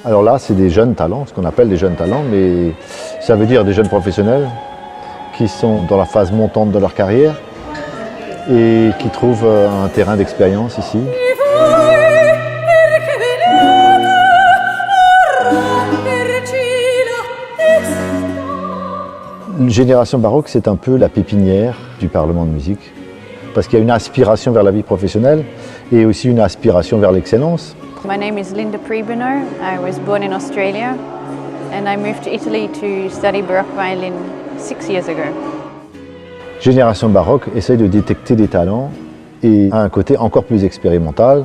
Alors là, c'est des jeunes talents, ce qu'on appelle des jeunes talents, mais ça veut dire des jeunes professionnels qui sont dans la phase montante de leur carrière et qui trouvent un terrain d'expérience ici. Génération Baroque, c'est un peu la pépinière du Parlement de musique, parce qu'il y a une aspiration vers la vie professionnelle et aussi une aspiration vers l'excellence. My name is Linda Priebener. I was born in Australia and I moved to Italy to study Baroque violin 6 years ago. Génération Baroque essaye de détecter des talents et a un côté encore plus expérimental,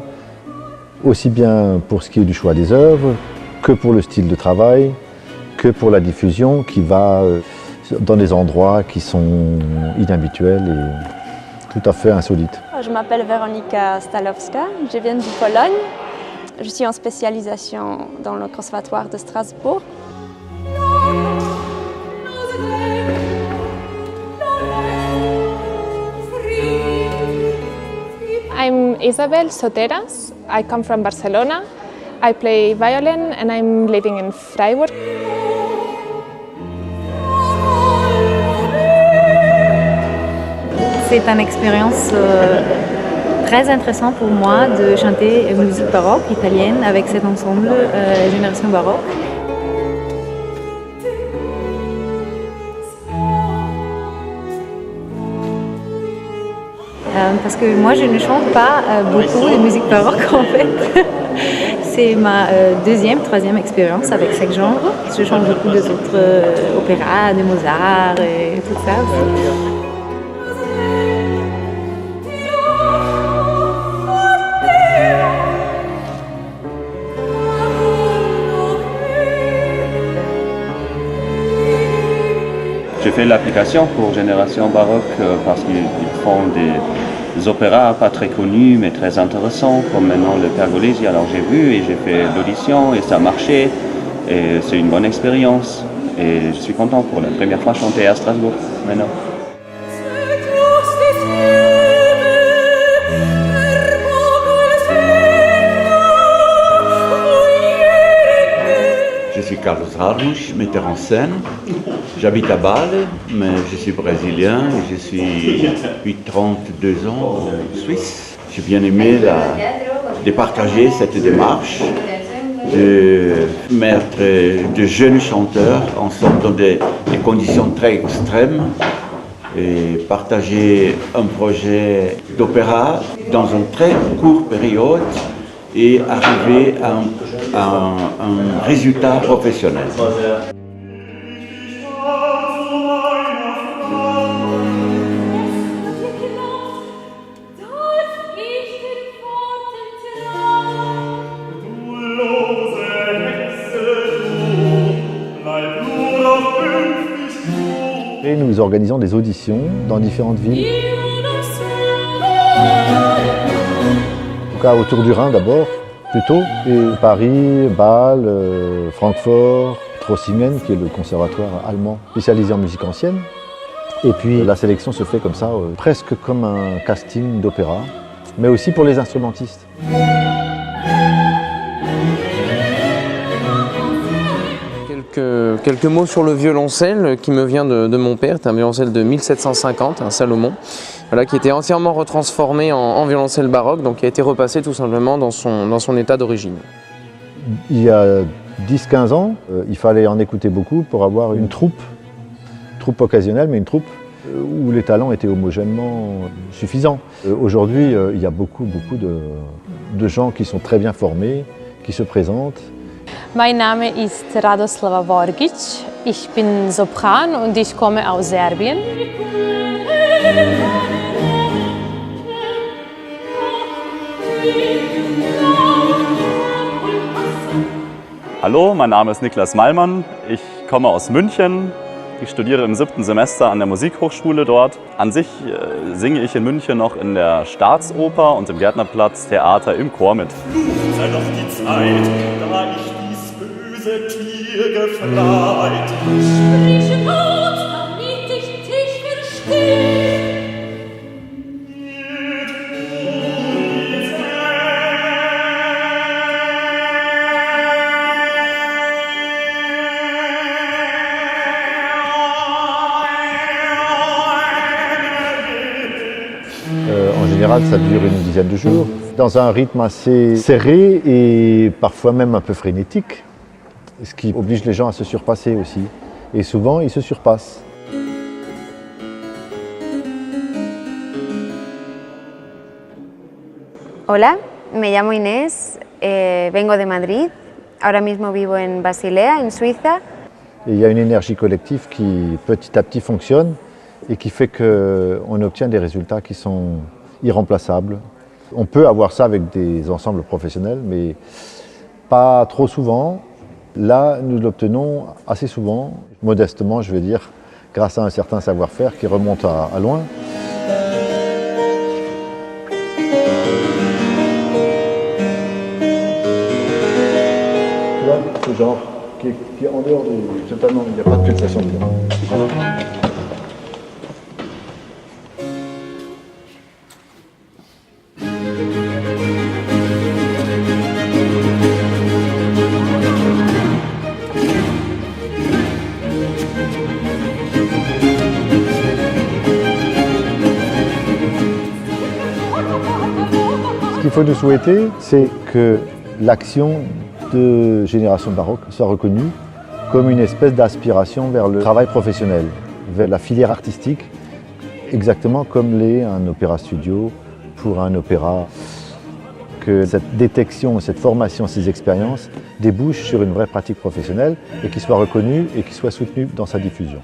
aussi bien pour ce qui est du choix des œuvres, que pour le style de travail, que pour la diffusion qui va dans des endroits qui sont inhabituels et tout à fait insolites. Je m'appelle Weronika Stalowska, je viens de Pologne. Je suis en spécialisation dans le Conservatoire de Strasbourg. I'm Isabel Soteras. I come from Barcelona. I play violin and I'm living in Freiburg. C'est une expérience très intéressante pour moi de chanter musique baroque italienne avec cet ensemble Génération Baroque. Parce que moi je ne chante pas beaucoup de musique baroque en fait. C'est ma deuxième, troisième expérience avec ce genre. Je chante beaucoup d'autres opéras, de Mozart et tout ça. J'ai fait l'application pour Génération Baroque parce qu'ils font des opéras pas très connus mais très intéressants, comme maintenant le Pergolesi. Alors j'ai vu et j'ai fait l'audition et ça marchait et c'est une bonne expérience. Et je suis content pour la première fois chanter à Strasbourg maintenant. Je suis Carlos Ramos, metteur en scène. J'habite à Bâle, mais je suis brésilien et je suis depuis 32 ans en Suisse. J'ai bien aimé de partager cette démarche, de mettre de jeunes chanteurs ensemble dans des conditions très extrêmes et partager un projet d'opéra dans une très courte période et arriver à un résultat professionnel. Et nous organisons des auditions dans différentes villes. En tout cas autour du Rhin d'abord, plutôt, et Paris, Bâle, Francfort, Trossingen, qui est le conservatoire allemand spécialisé en musique ancienne. Et puis la sélection se fait comme ça, presque comme un casting d'opéra, mais aussi pour les instrumentistes. Quelques mots sur le violoncelle qui me vient de mon père. C'est un violoncelle de 1750, un Salomon, voilà, qui était entièrement retransformé en violoncelle baroque, donc qui a été repassé tout simplement dans son état d'origine. Il y a 10-15 ans, il fallait en écouter beaucoup pour avoir une troupe occasionnelle, mais une troupe où les talents étaient homogènement suffisants. Aujourd'hui, il y a beaucoup de gens qui sont très bien formés, qui se présentent. Mein Name ist Radoslava Vorgic. Ich bin Sopran und ich komme aus Serbien. Hallo, mein Name ist Niklas Meilmann. Ich komme aus München. Ich studiere im 7. Semester an der Musikhochschule dort. An sich singe ich in München noch in der Staatsoper und im Gärtnerplatz Theater im Chor mit. Sei doch die Zeit, da ich dies böse Tier gefreit. Sprich laut, damit ich dich verstehe. général, ça dure une dizaine de jours, dans un rythme assez serré et parfois même un peu frénétique, ce qui oblige les gens à se surpasser aussi. Et souvent, ils se surpassent. Hola, me llamo Inés, vengo de Madrid, ahora mismo vivo en Basilea, en Suiza. Et il y a une énergie collective qui petit à petit fonctionne et qui fait qu'on obtient des résultats qui sont irremplaçables. On peut avoir ça avec des ensembles professionnels, mais pas trop souvent. Là, nous l'obtenons assez souvent, modestement, je veux dire, grâce à un certain savoir-faire qui remonte à loin. Tu vois, ce genre qui est en dehors de... Totalement, il n'y a pas de pulsation dedans. Ce qu'il faut nous souhaiter, c'est que l'action de Génération Baroque soit reconnue comme une espèce d'aspiration vers le travail professionnel, vers la filière artistique, exactement comme l'est un opéra studio pour un opéra. Que cette détection, cette formation, ces expériences débouchent sur une vraie pratique professionnelle et qui soit reconnue et qui soit soutenue dans sa diffusion.